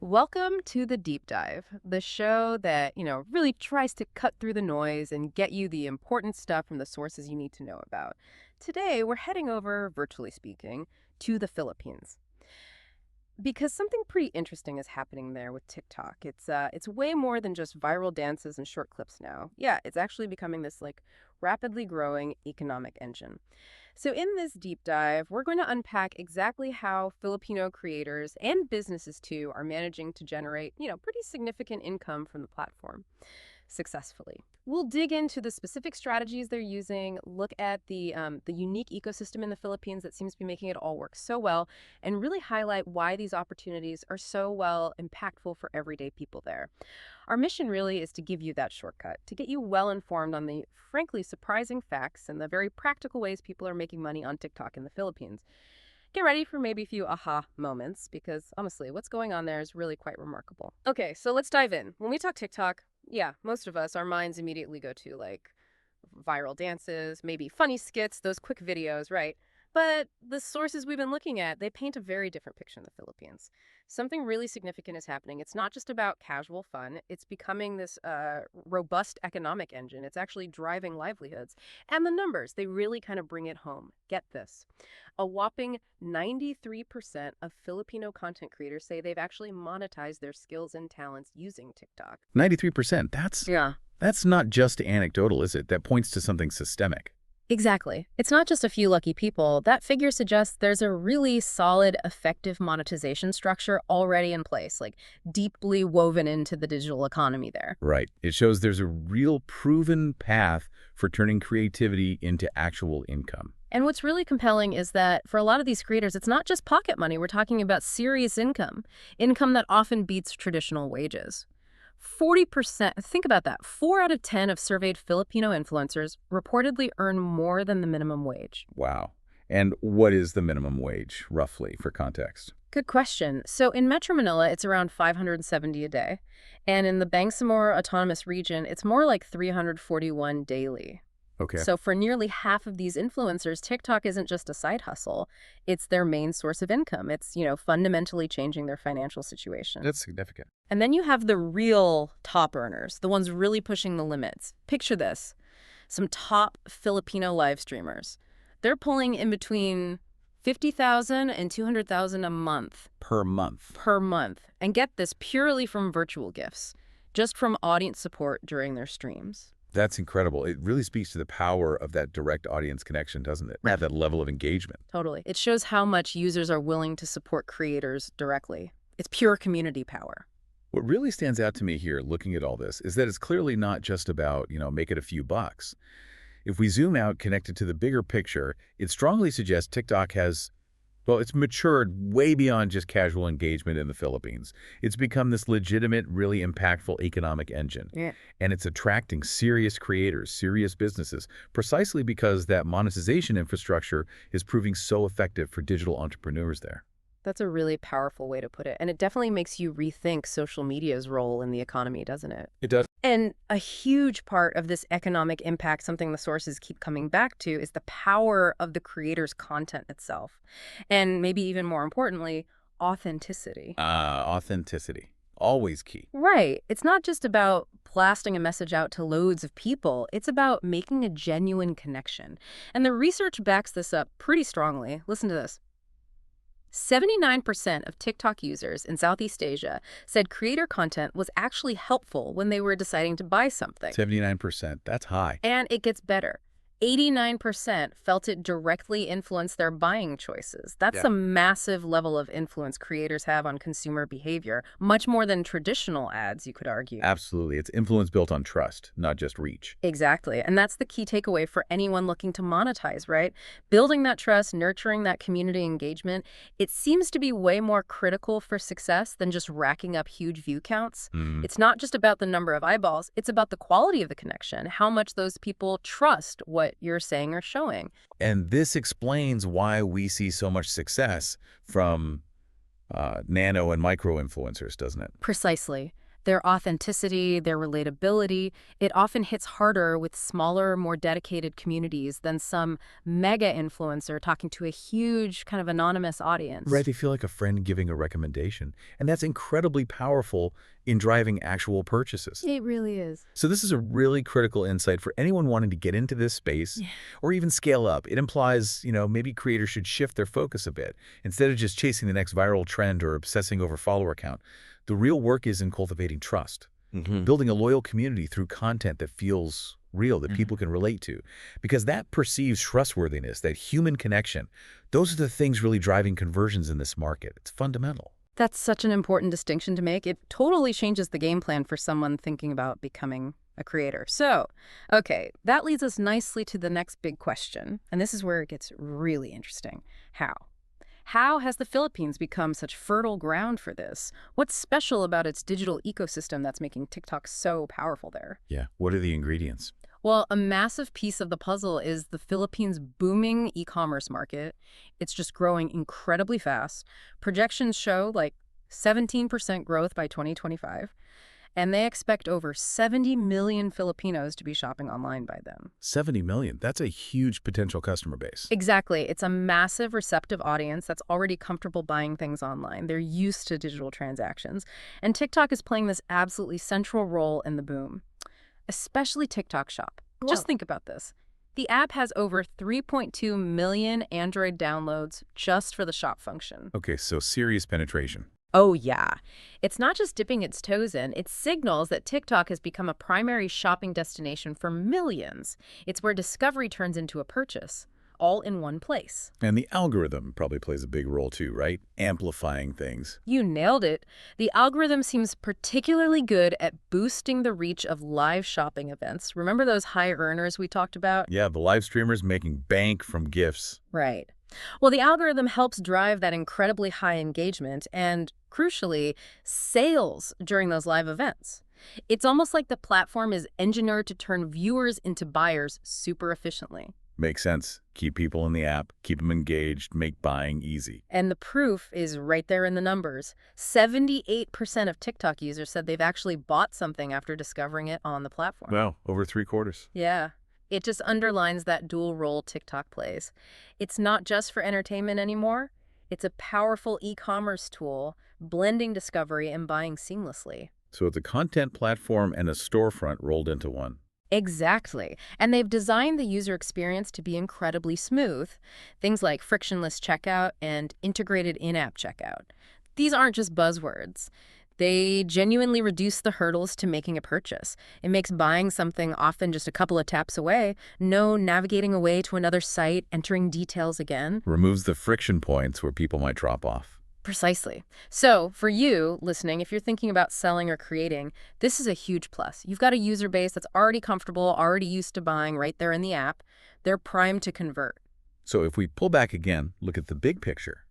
Welcome to the Deep Dive, the show that, really tries to cut through the noise and get you the important stuff from the sources you need to know about. Today, we're heading over, virtually speaking, to the Philippines. Because something pretty interesting is happening there with TikTok. It's way more than just viral dances and short clips now. Yeah, it's actually becoming this rapidly growing economic engine. So, in this deep dive, we're going to unpack exactly how Filipino creators and businesses too are managing to generate, pretty significant income from the platform successfully. We'll dig into the specific strategies they're using, look at the unique ecosystem in the Philippines that seems to be making it all work so well, and really highlight why these opportunities are so well impactful for everyday people there. Our mission really is to give you that shortcut, to get you well informed on the frankly surprising facts and the very practical ways people are making money on TikTok in the Philippines. Get ready for maybe a few aha moments because honestly, what's going on there is really quite remarkable. Okay, so let's dive in. When we talk TikTok, yeah, most of us, our minds immediately go to viral dances, maybe funny skits, those quick videos, right? But the sources we've been looking at, they paint a very different picture in the Philippines. Something really significant is happening. It's not just about casual fun. It's becoming this robust economic engine. It's actually driving livelihoods. And the numbers, they really kind of bring it home. Get this. A whopping 93% of Filipino content creators say they've actually monetized their skills and talents using TikTok. 93%. That's not just anecdotal, is it? That points to something systemic. Exactly. It's not just a few lucky people. That figure suggests there's a really solid, effective monetization structure already in place, deeply woven into the digital economy there. Right. It shows there's a real proven path for turning creativity into actual income. And what's really compelling is that for a lot of these creators, it's not just pocket money. We're talking about serious income, income that often beats traditional wages. 40%, think about that, 4 out of 10 of surveyed Filipino influencers reportedly earn more than the minimum wage. Wow. And what is the minimum wage, roughly, for context? Good question. So in Metro Manila, it's around 570 a day. And in the Bangsamoro Autonomous Region, it's more like 341 daily. Okay. So for nearly half of these influencers, TikTok isn't just a side hustle. It's their main source of income. It's, fundamentally changing their financial situation. That's significant. And then you have the real top earners, the ones really pushing the limits. Picture this. Some top Filipino live streamers. They're pulling in between 50,000 and 200,000 a month. Per month. Per month. And get this, purely from virtual gifts, just from audience support during their streams. That's incredible. It really speaks to the power of that direct audience connection, doesn't it? Have that level of engagement. Totally. It shows how much users are willing to support creators directly. It's pure community power. What really stands out to me here, looking at all this, is that it's clearly not just about, make it a few bucks. If we zoom out, connected to the bigger picture, it strongly suggests TikTok has, it's matured way beyond just casual engagement in the Philippines. It's become this legitimate, really impactful economic engine. Yeah. And it's attracting serious creators, serious businesses, precisely because that monetization infrastructure is proving so effective for digital entrepreneurs there. That's a really powerful way to put it. And it definitely makes you rethink social media's role in the economy, doesn't it? It does. And a huge part of this economic impact, something the sources keep coming back to, is the power of the creator's content itself. And maybe even more importantly, authenticity. Authenticity. Always key. Right. It's not just about blasting a message out to loads of people. It's about making a genuine connection. And the research backs this up pretty strongly. Listen to this. 79% of TikTok users in Southeast Asia said creator content was actually helpful when they were deciding to buy something. 79%. That's high. And it gets better. 89% felt it directly influenced their buying choices. That's a massive level of influence creators have on consumer behavior, much more than traditional ads, you could argue. Absolutely. It's influence built on trust, not just reach. Exactly. And that's the key takeaway for anyone looking to monetize, right? Building that trust, nurturing that community engagement, it seems to be way more critical for success than just racking up huge view counts. It's not just about the number of eyeballs, it's about the quality of the connection, how much those people trust what you're saying or showing. And this explains why we see so much success from nano and micro influencers, doesn't it? Precisely. Their authenticity, their relatability, it often hits harder with smaller, more dedicated communities than some mega influencer talking to a huge kind of anonymous Right, audience. they feel like a friend giving a recommendation, and that's incredibly powerful in driving actual purchases. It really is. So this is a really critical insight for anyone wanting to get into this space Yeah. or even scale up. It implies, maybe creators should shift their focus a bit. Instead of just chasing the next viral trend or obsessing over follower count, the real work is in cultivating trust, Hmm. building a loyal community through content that feels real, that people can relate to. Because that perceives trustworthiness, that human connection, those are the things really driving conversions in this market. It's fundamental. That's such an important distinction to make. It totally changes the game plan for someone thinking about becoming a creator. So, okay, that leads us nicely to the next big question. And this is where it gets really interesting. How? How has the Philippines become such fertile ground for this? What's special about its digital ecosystem that's making TikTok so powerful there? Yeah. What are the ingredients? Well, a massive piece of the puzzle is the Philippines' booming e-commerce market. It's just growing incredibly fast. Projections show like 17% growth by 2025, and they expect over 70 million Filipinos to be shopping online by then. 70 million. That's a huge potential customer base. Exactly. It's a massive receptive audience that's already comfortable buying things online. They're used to digital transactions, and TikTok is playing this absolutely central role in the boom, especially TikTok Shop. Just think about this. The app has over 3.2 million Android downloads just for the shop function. Okay, so serious penetration. Oh, yeah. It's not just dipping its toes in, it signals that TikTok has become a primary shopping destination for millions. It's where discovery turns into a purchase, all in one place. And the algorithm probably plays a big role too, right? Amplifying things. You nailed it. The algorithm seems particularly good at boosting the reach of live shopping events. Remember those high earners we talked about? Yeah, the live streamers making bank from gifts. Right. Well, the algorithm helps drive that incredibly high engagement and, crucially, sales during those live events. It's almost like the platform is engineered to turn viewers into buyers super efficiently. Makes sense. Keep people in the app, keep them engaged, make buying easy. And the proof is right there in the numbers. 78% of TikTok users said they've actually bought something after discovering it on the platform. Well, over 3/4. Yeah. It just underlines that dual role TikTok plays. It's not just for entertainment anymore. It's a powerful e-commerce tool, blending discovery and buying seamlessly. So it's a content platform and a storefront rolled into one. Exactly. And they've designed the user experience to be incredibly smooth. Things like frictionless checkout and integrated in-app checkout. These aren't just buzzwords. They genuinely reduce the hurdles to making a purchase. It makes buying something often just a couple of taps away, no navigating away to another site, entering details again. Removes the friction points where people might drop off. Precisely. So for you listening, if you're thinking about selling or creating, this is a huge plus. You've got a user base that's already comfortable, already used to buying right there in the app. They're primed to convert. So if we pull back again, look at the big picture.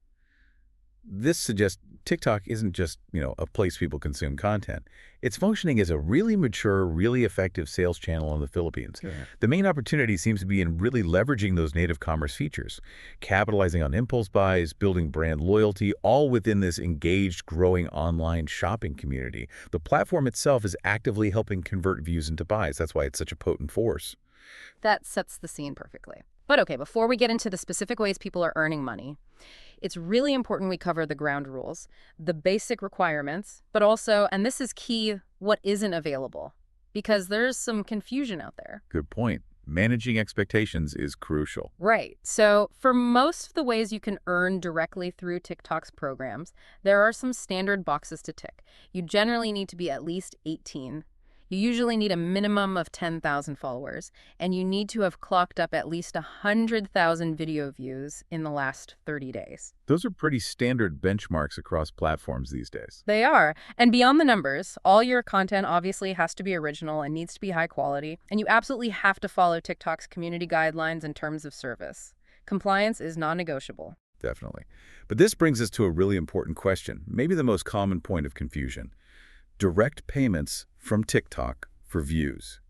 This suggests TikTok isn't just, a place people consume content. It's functioning as a really mature, really effective sales channel in the Philippines. Yeah. The main opportunity seems to be in really leveraging those native commerce features, capitalizing on impulse buys, building brand loyalty, all within this engaged, growing online shopping community. The platform itself is actively helping convert views into buys. That's why it's such a potent force. That sets the scene perfectly. But okay, before we get into the specific ways people are earning money, it's really important we cover the ground rules, the basic requirements, but also, and this is key, what isn't available, because there's some confusion out there. Good point. Managing expectations is crucial. Right. So for most of the ways you can earn directly through TikTok's programs, there are some standard boxes to tick. You generally need to be at least 18. You usually need a minimum of 10,000 followers, and you need to have clocked up at least 100,000 video views in the last 30 days. Those are pretty standard benchmarks across platforms these days. They are. And beyond the numbers, all your content obviously has to be original and needs to be high quality, and you absolutely have to follow TikTok's community guidelines and terms of service. Compliance is non-negotiable. Definitely. But this brings us to a really important question, maybe the most common point of confusion. Direct payments from TikTok for views.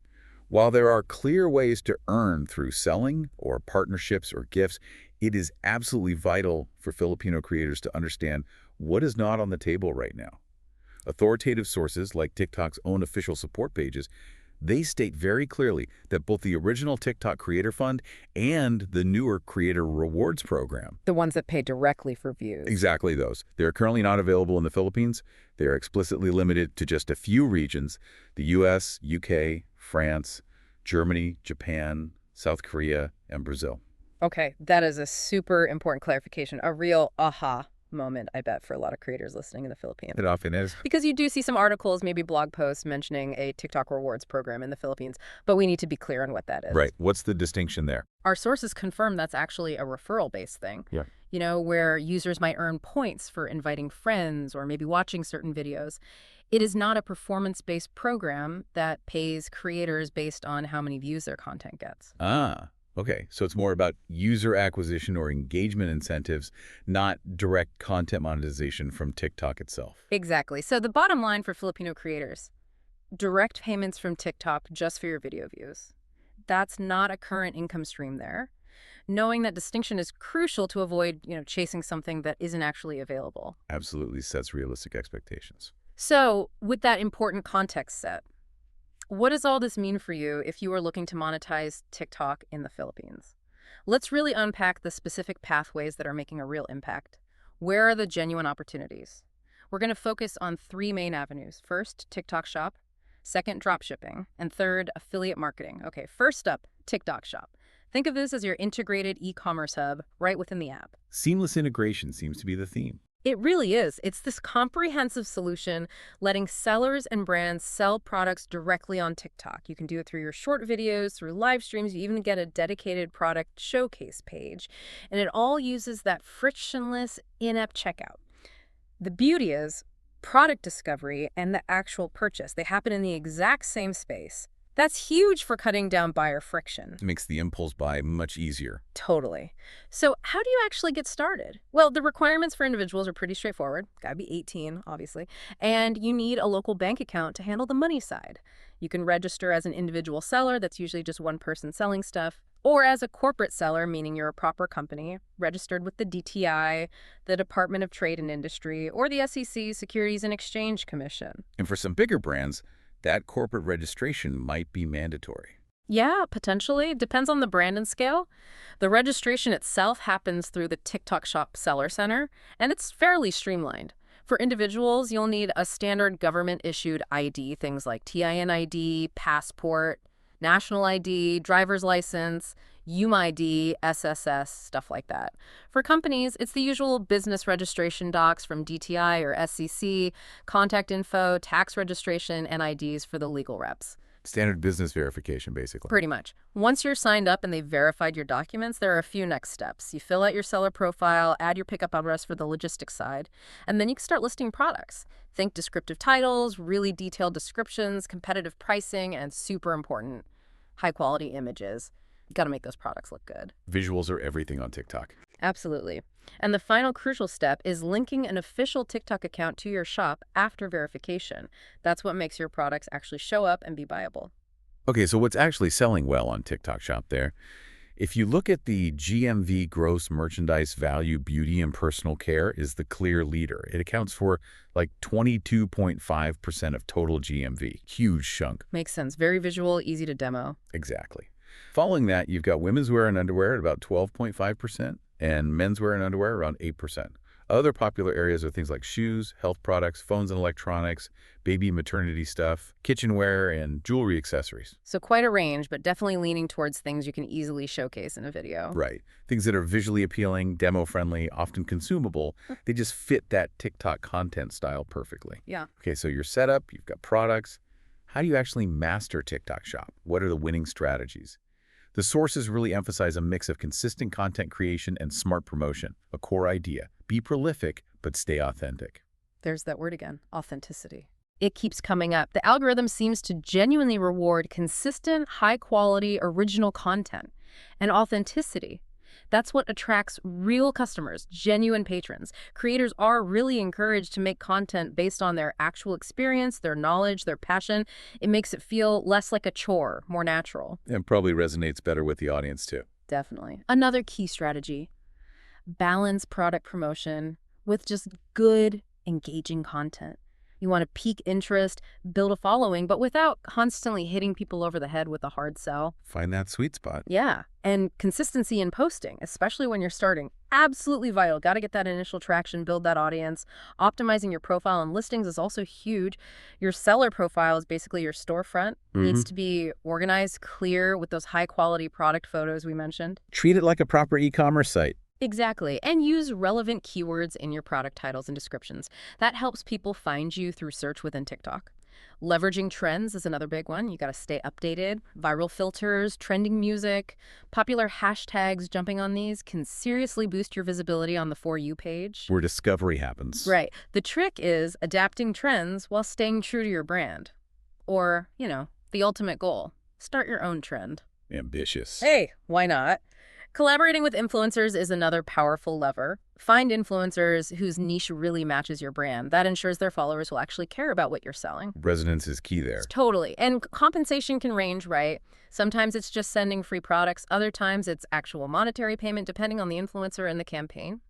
While there are clear ways to earn through selling or partnerships or gifts, it is absolutely vital for Filipino creators to understand what is not on the table right now. Authoritative sources like TikTok's own official support pages, they state very clearly that both the original TikTok Creator Fund and the newer Creator Rewards Program, The ones that pay directly for views. exactly those, they are currently not available in the Philippines. They are explicitly limited to just a few regions: the US, UK, France, Germany, Japan, South Korea, and Brazil. Okay, that is a super important clarification. A real aha moment, I bet, for a lot of creators listening in the Philippines. It often is. Because you do see some articles, maybe blog posts mentioning a TikTok rewards program in the Philippines, but we need to be clear on what that is. Right. What's the distinction there? Our sources confirm that's actually a referral-based thing. Yeah. Where users might earn points for inviting friends or maybe watching certain videos. It is not a performance-based program that pays creators based on how many views their content gets. Ah, okay. So it's more about user acquisition or engagement incentives, not direct content monetization from TikTok itself. Exactly. So the bottom line for Filipino creators, direct payments from TikTok just for your video views. That's not a current income stream there. Knowing that distinction is crucial to avoid, chasing something that isn't actually available. Absolutely sets realistic expectations. So, with that important context set, what does all this mean for you if you are looking to monetize TikTok in the Philippines? Let's really unpack the specific pathways that are making a real impact. Where are the genuine opportunities? We're going to focus on three main avenues. First, TikTok Shop. Second, dropshipping. And third, affiliate marketing. Okay, first up, TikTok Shop. Think of this as your integrated e-commerce hub right within the app. Seamless integration seems to be the theme. It really is. It's this comprehensive solution letting sellers and brands sell products directly on TikTok. You can do it through your short videos, through live streams. You even get a dedicated product showcase page. And it all uses that frictionless in-app checkout. The beauty is product discovery and the actual purchase. They happen in the exact same space. That's huge for cutting down buyer friction. It makes the impulse buy much easier. Totally. So how do you actually get started? Well, the requirements for individuals are pretty straightforward. Gotta be 18, obviously. And you need a local bank account to handle the money side. You can register as an individual seller, that's usually just one person selling stuff, or as a corporate seller, meaning you're a proper company, registered with the DTI, the Department of Trade and Industry, or the SEC, Securities and Exchange Commission. And for some bigger brands, that corporate registration might be mandatory. Yeah, potentially. Depends on the brand and scale. The registration itself happens through the TikTok Shop Seller Center, and it's fairly streamlined. For individuals, you'll need a standard government-issued ID, things like TIN ID, passport, national ID, driver's license, UMID, SSS, stuff like that. For companies, it's the usual business registration docs from DTI or SEC, contact info, tax registration, and IDs for the legal reps. Standard business verification, basically. Pretty much. Once you're signed up and they've verified your documents, there are a few next steps. You fill out your seller profile, add your pickup address for the logistics side, and then you can start listing products. Think descriptive titles, really detailed descriptions, competitive pricing, and super important, high-quality images. You got to make those products look good. Visuals are everything on TikTok. Absolutely. And the final crucial step is linking an official TikTok account to your shop after verification. That's what makes your products actually show up and be buyable. Okay, so what's actually selling well on TikTok Shop there? If you look at the GMV gross merchandise value, beauty and personal care is the clear leader. It accounts for like 22.5% of total GMV. Huge chunk. Makes sense. Very visual, easy to demo. Exactly. Following that, you've got women's wear and underwear at about 12.5% and menswear and underwear around 8%. Other popular areas are things like shoes, health products, phones and electronics, baby and maternity stuff, kitchenware, and jewelry accessories. So quite a range, but definitely leaning towards things you can easily showcase in a video. Right. Things that are visually appealing, demo-friendly, often consumable. They just fit that TikTok content style perfectly. Yeah. Okay, so you're set up, you've got products. How do you actually master TikTok Shop? What are the winning strategies? The sources really emphasize a mix of consistent content creation and smart promotion, a core idea. Be prolific, but stay authentic. There's that word again, authenticity. It keeps coming up. The algorithm seems to genuinely reward consistent, high-quality, original content. And authenticity, that's what attracts real customers, genuine patrons. Creators are really encouraged to make content based on their actual experience, their knowledge, their passion. It makes it feel less like a chore, more natural. And probably resonates better with the audience, too. Definitely. Another key strategy, balance product promotion with just good, engaging content. You want to pique interest, build a following, but without constantly hitting people over the head with a hard sell. Find that sweet spot. Yeah, and consistency in posting, especially when you're starting. Absolutely vital. Got to get that initial traction, build that audience. Optimizing your profile and listings is also huge. Your seller profile is basically your storefront. Hmm. Needs to be organized, clear, with those high-quality product photos we mentioned. Treat it like a proper e-commerce site. Exactly. And use relevant keywords in your product titles and descriptions. That helps people find you through search within TikTok. Leveraging trends is another big one. You got to stay updated. Viral filters, trending music, popular hashtags, jumping on these can seriously boost your visibility on the For You page. Where discovery happens. Right. The trick is adapting trends while staying true to your brand. Or, the ultimate goal. Start your own trend. Ambitious. Hey, why not? Collaborating with influencers is another powerful lever. Find influencers whose niche really matches your brand. That ensures their followers will actually care about what you're selling. Resonance is key there. Totally. And compensation can range, right? Sometimes it's just sending free products. Other times it's actual monetary payment, depending on the influencer and the campaign.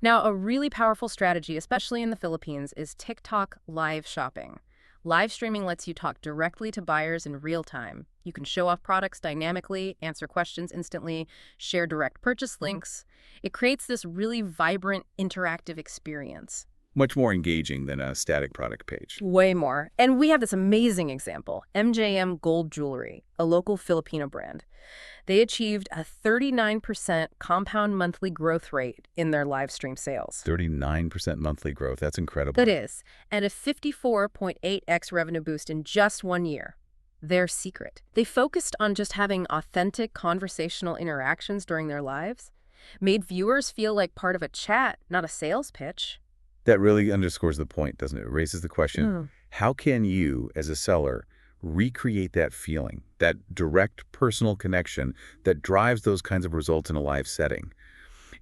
Now, a really powerful strategy, especially in the Philippines, is TikTok live shopping. Live streaming lets you talk directly to buyers in real time. You can show off products dynamically, answer questions instantly, share direct purchase links. It creates this really vibrant, interactive experience. Much more engaging than a static product page. Way more. And we have this amazing example, MJM Gold Jewelry, a local Filipino brand. They achieved a 39% compound monthly growth rate in their live stream sales. 39% monthly growth. That's incredible. That is. And a 54.8x revenue boost in just 1 year. Their secret. They focused on just having authentic conversational interactions during their lives, made viewers feel like part of a chat, not a sales pitch. That really underscores the point, doesn't it? It raises the question, how can you, as a seller, recreate that feeling, that direct personal connection that drives those kinds of results in a live setting?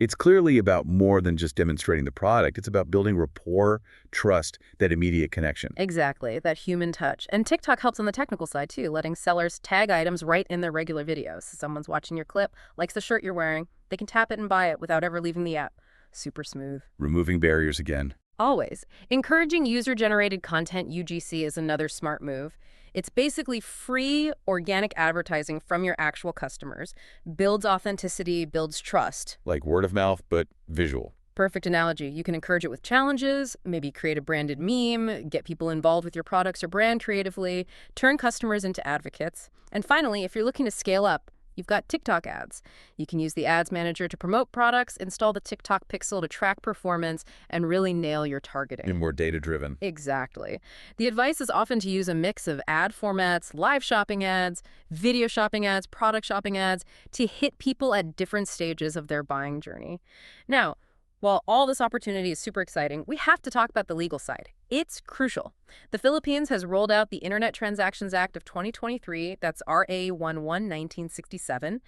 It's clearly about more than just demonstrating the product. It's about building rapport, trust, that immediate connection. Exactly, that human touch. And TikTok helps on the technical side, too, letting sellers tag items right in their regular videos. Someone's watching your clip, likes the shirt you're wearing, they can tap it and buy it without ever leaving the app. Super smooth. Removing barriers again. Always. Encouraging user-generated content, UGC, is another smart move. It's basically free organic advertising from your actual customers. Builds authenticity, builds trust. Like word of mouth, but visual. Perfect analogy. You can encourage it with challenges, maybe create a branded meme, get people involved with your products or brand creatively, turn customers into advocates. And finally, if you're looking to scale up, you've got TikTok ads. You can use the ads manager to promote products, install the TikTok pixel to track performance, and really nail your targeting. And more data-driven. Exactly. The advice is often to use a mix of ad formats, live shopping ads, video shopping ads, product shopping ads, to hit people at different stages of their buying journey. Now, while all this opportunity is super exciting, we have to talk about the legal side. It's crucial. The Philippines has rolled out the Internet Transactions Act of 2023, that's RA 11-1967,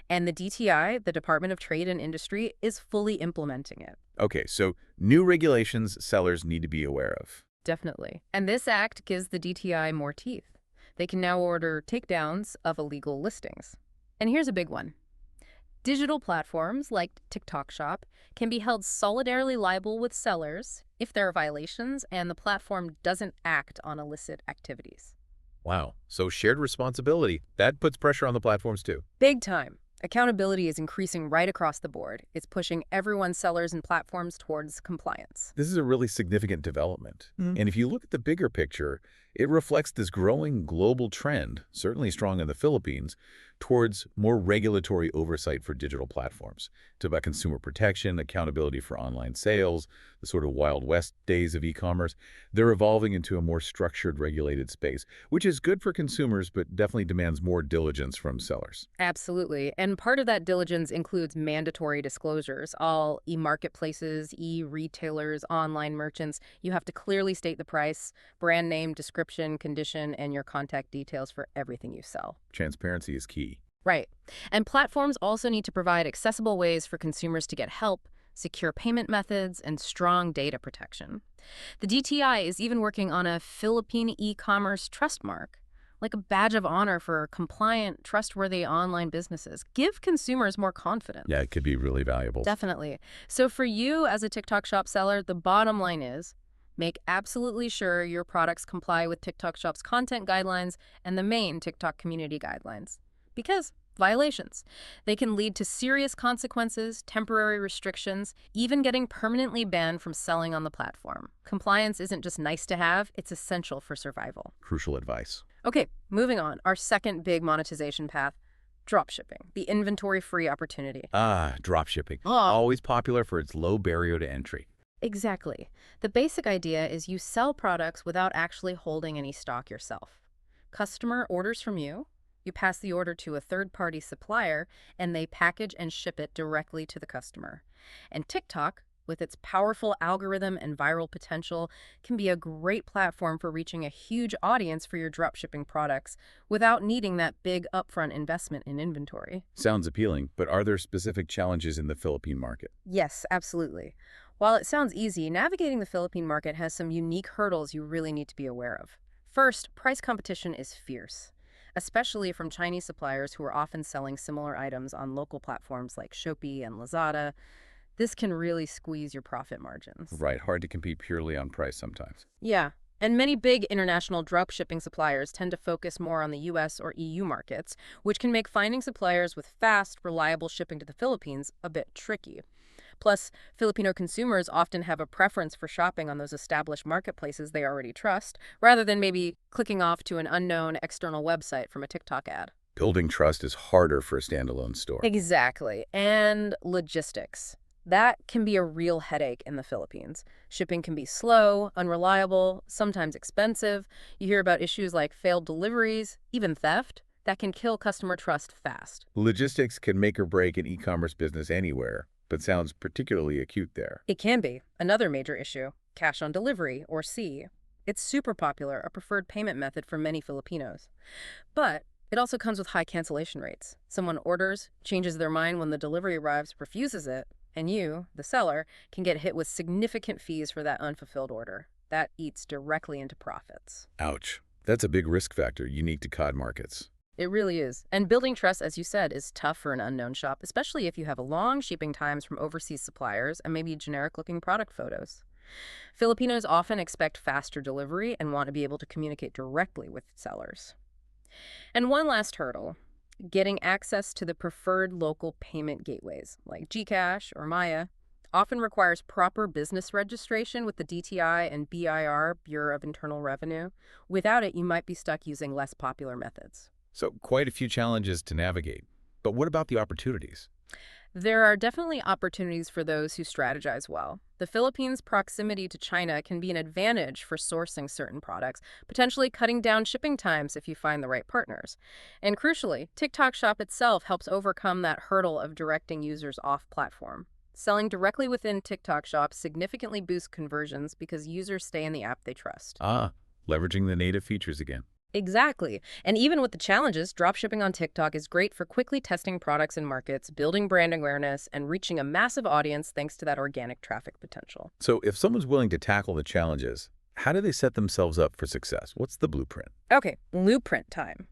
and the DTI, the Department of Trade and Industry, is fully implementing it. Okay, so new regulations sellers need to be aware of. Definitely. And this act gives the DTI more teeth. They can now order takedowns of illegal listings. And here's a big one. Digital platforms like TikTok Shop can be held solidarily liable with sellers if there are violations and the platform doesn't act on illicit activities. Wow. So shared responsibility. That puts pressure on the platforms too. Big time. Accountability is increasing right across the board. It's pushing everyone's sellers and platforms towards compliance. This is a really significant development. And if you look at the bigger picture, it reflects this growing global trend, certainly strong in the Philippines, towards more regulatory oversight for digital platforms. It's about consumer protection, accountability for online sales, the sort of Wild West days of e-commerce. They're evolving into a more structured, regulated space, which is good for consumers, but definitely demands more diligence from sellers. Absolutely. And part of that diligence includes mandatory disclosures. All e-marketplaces, e-retailers, online merchants, you have to clearly state the price, brand name, description, condition, and your contact details for everything you sell. Transparency is key. Right. And platforms also need to provide accessible ways for consumers to get help, secure payment methods, and strong data protection. The DTI is even working on a Philippine e-commerce trust mark, like a badge of honor for compliant, trustworthy online businesses. Give consumers more confidence. Yeah, it could be really valuable. Definitely. So for you as a TikTok Shop seller, the bottom line is Make absolutely sure your products comply with TikTok Shop's content guidelines and the main TikTok community guidelines. Because violations, they can lead to serious consequences, temporary restrictions, even getting permanently banned from selling on the platform. Compliance isn't just nice to have, it's essential for survival. Crucial advice. Okay, moving on. Our second big monetization path, dropshipping, the inventory-free opportunity. Ah, dropshipping. Oh, Always popular for its low barrier to entry. exactly. The basic idea is you sell products without actually holding any stock yourself. Customer orders from you, you pass the order to a third-party supplier, and they package and ship it directly to the customer. And TikTok, with its powerful algorithm and viral potential, can be a great platform for reaching a huge audience for your dropshipping products without needing that big upfront investment in inventory. Sounds appealing, but are there specific challenges in the Philippine market? Yes, absolutely. While it sounds easy, navigating the Philippine market has some unique hurdles you really need to be aware of. First, price competition is fierce, especially from Chinese suppliers who are often selling similar items on local platforms like Shopee and Lazada. This can really squeeze your profit margins. Right, hard to compete purely on price sometimes. Yeah, and many big international dropshipping suppliers tend to focus more on the US or EU markets, which can make finding suppliers with fast, reliable shipping to the Philippines a bit tricky. Plus, Filipino consumers often have a preference for shopping on those established marketplaces they already trust, rather than maybe clicking off to an unknown external website from a TikTok ad. Building trust is harder for a standalone store. Exactly. And logistics. That can be a real headache in the Philippines. Shipping can be slow, unreliable, sometimes expensive. You hear about issues like failed deliveries, even theft, that can kill customer trust fast. Logistics can make or break an e-commerce business anywhere, but sounds particularly acute there. It can be. Another major issue, cash on delivery, or C. It's super popular, a preferred payment method for many Filipinos. But it also comes with high cancellation rates. Someone orders, changes their mind when the delivery arrives, refuses it, and you, the seller, can get hit with significant fees for that unfulfilled order. That eats directly into profits. Ouch. That's a big risk factor unique to COD markets. It really is. And building trust, as you said, is tough for an unknown shop, especially if you have long shipping times from overseas suppliers and maybe generic-looking product photos. Filipinos often expect faster delivery and want to be able to communicate directly with sellers. And one last hurdle, getting access to the preferred local payment gateways, like GCash or Maya, often requires proper business registration with the DTI and BIR, Bureau of Internal Revenue. Without it, you might be stuck using less popular methods. So quite a few challenges to navigate. But what about the opportunities? There are definitely opportunities for those who strategize well. The Philippines' proximity to China can be an advantage for sourcing certain products, potentially cutting down shipping times if you find the right partners. And crucially, TikTok Shop itself helps overcome that hurdle of directing users off-platform. Selling directly within TikTok Shop significantly boosts conversions because users stay in the app they trust. Ah, leveraging the native features again. Exactly. And even with the challenges, dropshipping on TikTok is great for quickly testing products in markets, building brand awareness, and reaching a massive audience thanks to that organic traffic potential. So if someone's willing to tackle the challenges, how do they set themselves up for success? What's the blueprint? Okay, blueprint time.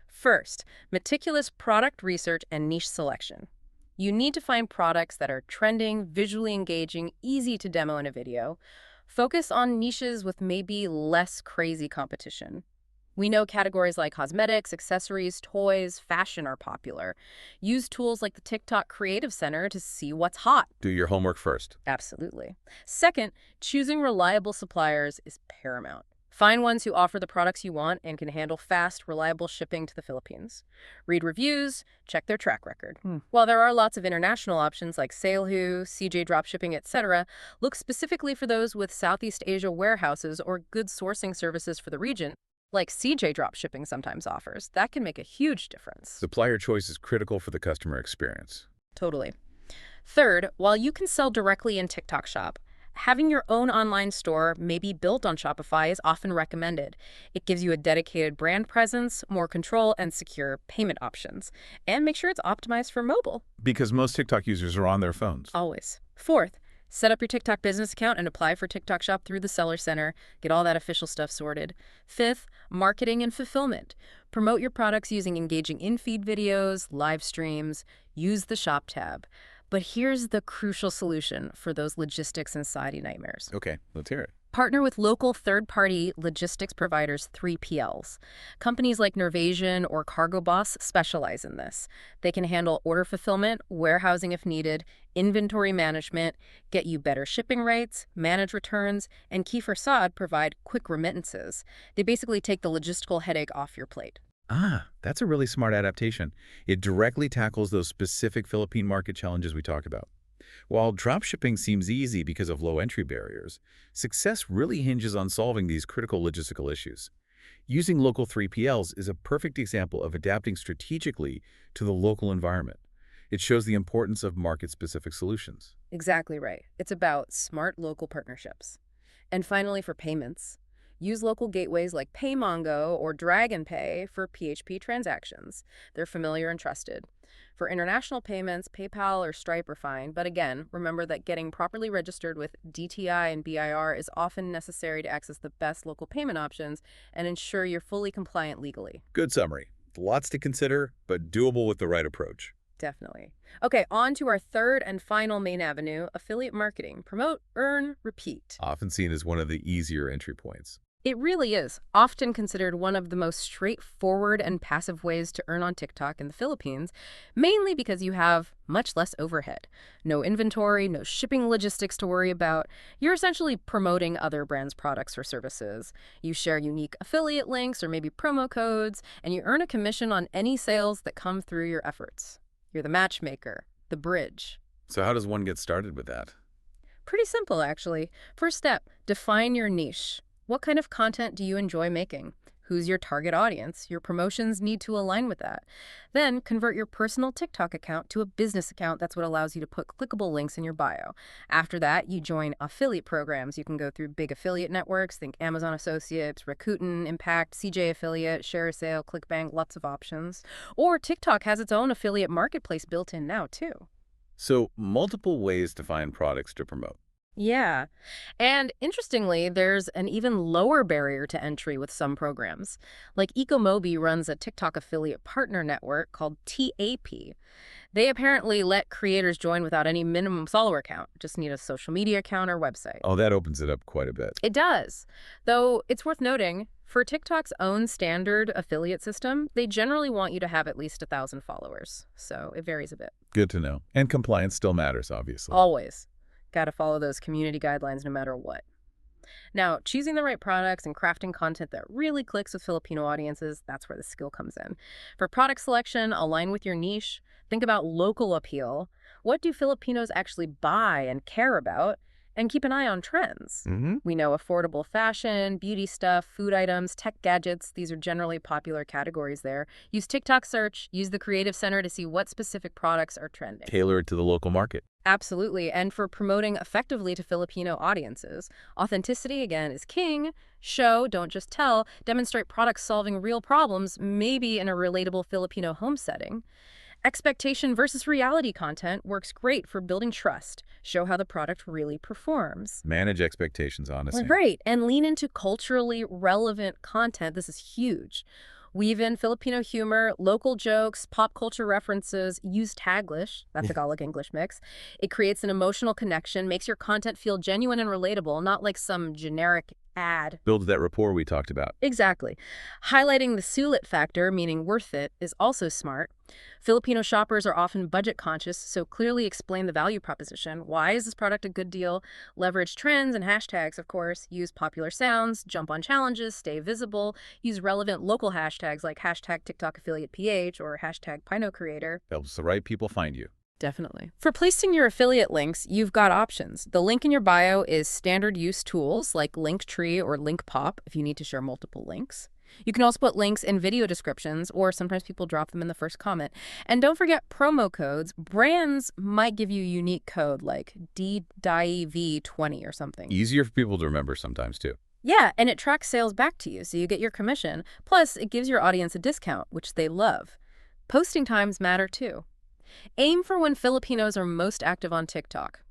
First, meticulous product research and niche selection. You need to find products that are trending, visually engaging, easy to demo in a video. Focus on niches with maybe less crazy competition. We know categories like cosmetics, accessories, toys, fashion are popular. Use tools like the TikTok Creative Center to see what's hot. Do your homework first. Absolutely. Second, choosing reliable suppliers is paramount. Find ones who offer the products you want and can handle fast, reliable shipping to the Philippines. Read reviews, check their track record. While there are lots of international options like Salehu, CJ Dropshipping, etc., look specifically for those with Southeast Asia warehouses or good sourcing services for the region, like CJ Dropshipping sometimes offers. That can make a huge difference. Supplier choice is critical for the customer experience. Totally. Third, while you can sell directly in TikTok Shop, having your own online store, maybe built on Shopify, is often recommended. It gives you a dedicated brand presence, more control, and secure payment options. And make sure it's optimized for mobile. Because most TikTok users are on their phones. Always. Fourth, set up your TikTok business account and apply for TikTok Shop through the Seller Center. Get all that official stuff sorted. Fifth, marketing and fulfillment. Promote your products using engaging in-feed videos, live streams. Use the Shop tab. But here's the crucial solution for those logistics and society nightmares. Okay, let's hear it. Partner with local third-party logistics providers, 3PLs. Companies like Nervasian or Cargo Boss specialize in this. They can handle order fulfillment, warehousing if needed, inventory management, get you better shipping rates, manage returns, and Key Forsad provide quick remittances. They basically take the logistical headache off your plate. Ah, that's a really smart adaptation. It directly tackles those specific Philippine market challenges we talked about. While dropshipping seems easy because of low entry barriers, success really hinges on solving these critical logistical issues. Using local 3PLs is a perfect example of adapting strategically to the local environment. It shows the importance of market-specific solutions. Exactly right. It's about smart local partnerships. And finally, for payments, use local gateways like PayMongo or DragonPay for PHP transactions. They're familiar and trusted. For international payments, PayPal or Stripe are fine, but again, remember that getting properly registered with DTI and BIR is often necessary to access the best local payment options and ensure you're fully compliant legally. Good summary. Lots to consider, but doable with the right approach. Definitely. Okay, on to our third and final main avenue, affiliate marketing. Promote, earn, repeat. Often seen as one of the easier entry points. It really is, often considered one of the most straightforward and passive ways to earn on TikTok in the Philippines, mainly because you have much less overhead. No inventory, no shipping logistics to worry about. You're essentially promoting other brands' products or services. You share unique affiliate links or maybe promo codes, and you earn a commission on any sales that come through your efforts. You're the matchmaker, the bridge. So how does one get started with that? Pretty simple, actually. First step, define your niche. What kind of content do you enjoy making? Who's your target audience? Your promotions need to align with that. Then convert your personal TikTok account to a business account. That's what allows you to put clickable links in your bio. After that, you join affiliate programs. You can go through big affiliate networks, think Amazon Associates, Rakuten, Impact, CJ Affiliate, ShareASale, ClickBank, lots of options. Or TikTok has its own affiliate marketplace built in now, too. So multiple ways to find products to promote. Yeah. And interestingly, there's an even lower barrier to entry with some programs. Like Ecomobi runs a TikTok affiliate partner network called TAP. They apparently let creators join without any minimum follower count, just need a social media account or website. Oh, that opens it up quite a bit. It does. Though it's worth noting, for TikTok's own standard affiliate system, they generally want you to have at least 1,000 followers. So it varies a bit. Good to know. And compliance still matters, obviously. Always. Got to follow those community guidelines no matter what. Now, choosing the right products and crafting content that really clicks with Filipino audiences, that's where the skill comes in. For product selection, align with your niche. Think about local appeal. What do Filipinos actually buy and care about? And keep an eye on trends. We know affordable fashion, beauty stuff, food items, tech gadgets. These are generally popular categories there. Use TikTok search, use the Creative Center to see what specific products are trending. Tailored to the local market. Absolutely. And for promoting effectively to Filipino audiences, authenticity, again, is king. Show, don't just tell. Demonstrate products solving real problems, maybe in a relatable Filipino home setting. Expectation versus reality content works great for building trust. Show how the product really performs. Manage expectations, honestly. Right. And lean into culturally relevant content. This is huge. Weave in Filipino humor, local jokes, pop culture references, use Taglish, that Tagalog English mix. It creates an emotional connection, makes your content feel genuine and relatable, not like some generic ad. Builds that rapport we talked about. Exactly. Highlighting the sulit factor, meaning worth it, is also smart. Filipino shoppers are often budget conscious, so clearly explain the value proposition. Why is this product a good deal? Leverage trends and hashtags, of course. Use popular sounds, jump on challenges, stay visible. Use relevant local hashtags like hashtag TikTok Affiliate PH or hashtag Pino Creator. Helps the right people find you. Definitely. For placing your affiliate links, you've got options. The link in your bio is standard use tools like Linktree or LinkPop if you need to share multiple links. You can also put links in video descriptions, or sometimes people drop them in the first comment. And don't forget promo codes. Brands might give you a unique code like DDIV20 or something. Easier for people to remember sometimes, too. Yeah, and it tracks sales back to you, so you get your commission. Plus, it gives your audience a discount, which they love. Posting times matter, too. Aim for when Filipinos are most active on TikTok.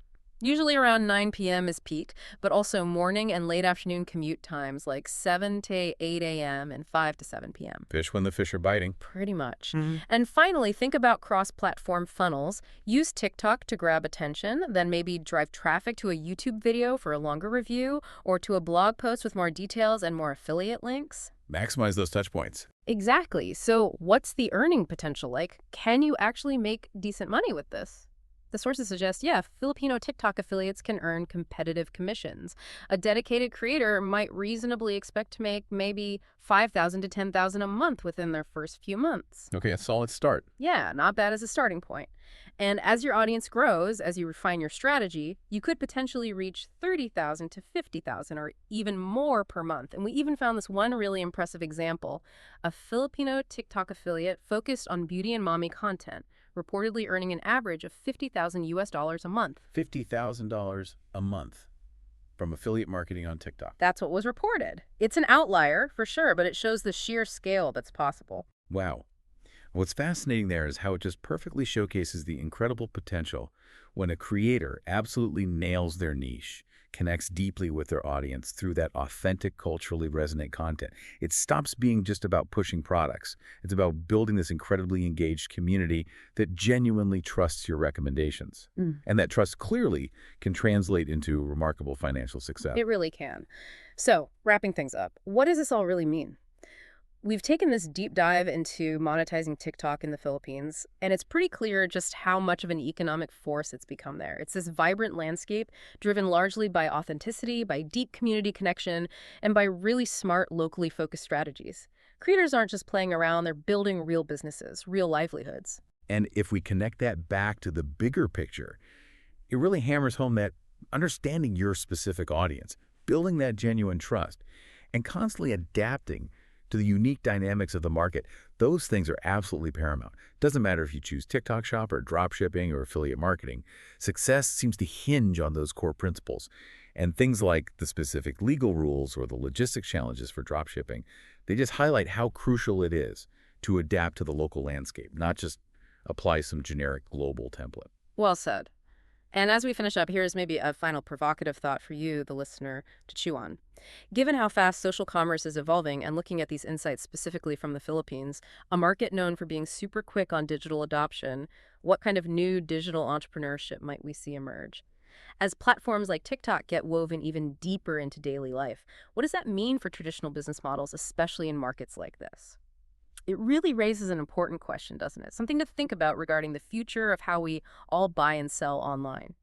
Usually around 9 p.m. is peak, but also morning and late afternoon commute times like 7 to 8 a.m. and 5 to 7 p.m. Fish when the fish are biting. Pretty much. Hmm. And finally, think about cross-platform funnels. Use TikTok to grab attention, then maybe drive traffic to a YouTube video for a longer review or to a blog post with more details and more affiliate links. Maximize those touch points. Exactly. So what's the earning potential like? Can you actually make decent money with this? The sources suggest, yeah, Filipino TikTok affiliates can earn competitive commissions. A dedicated creator might reasonably expect to make maybe 5,000 to 10,000 a month within their first few months. Okay, a solid start. Yeah, not bad as a starting point. And as your audience grows, as you refine your strategy, you could potentially reach 30,000 to 50,000 or even more per month. And we even found this one really impressive example. A Filipino TikTok affiliate focused on beauty and mommy content, reportedly earning an average of 50,000 US dollars a month. $50,000 a month from affiliate marketing on TikTok. That's what was reported. It's an outlier, for sure, but it shows the sheer scale that's possible. Wow. What's fascinating there is how it just perfectly showcases the incredible potential when a creator absolutely nails their niche, connects deeply with their audience through that authentic, culturally resonant content. It stops being just about pushing products. It's about building this incredibly engaged community that genuinely trusts your recommendations. And that trust clearly can translate into remarkable financial success. It really can. So, wrapping things up, what does this all really mean? We've taken this deep dive into monetizing TikTok in the Philippines, and it's pretty clear just how much of an economic force it's become there. It's this vibrant landscape driven largely by authenticity, by deep community connection, and by really smart, locally focused strategies. Creators aren't just playing around, they're building real businesses, real livelihoods. And if we connect that back to the bigger picture, it really hammers home that understanding your specific audience, building that genuine trust, and constantly adapting to the unique dynamics of the market, those things are absolutely paramount. Doesn't matter if you choose TikTok Shop or drop shipping or affiliate marketing. Success seems to hinge on those core principles. And things like the specific legal rules or the logistics challenges for drop shipping, they just highlight how crucial it is to adapt to the local landscape, not just apply some generic global template. Well said. And as we finish up, here's maybe a final provocative thought for you, the listener, to chew on. Given how fast social commerce is evolving and looking at these insights specifically from the Philippines, a market known for being super quick on digital adoption, what kind of new digital entrepreneurship might we see emerge? As platforms like TikTok get woven even deeper into daily life, what does that mean for traditional business models, especially in markets like this? It really raises an important question, doesn't it? Something to think about regarding the future of how we all buy and sell online.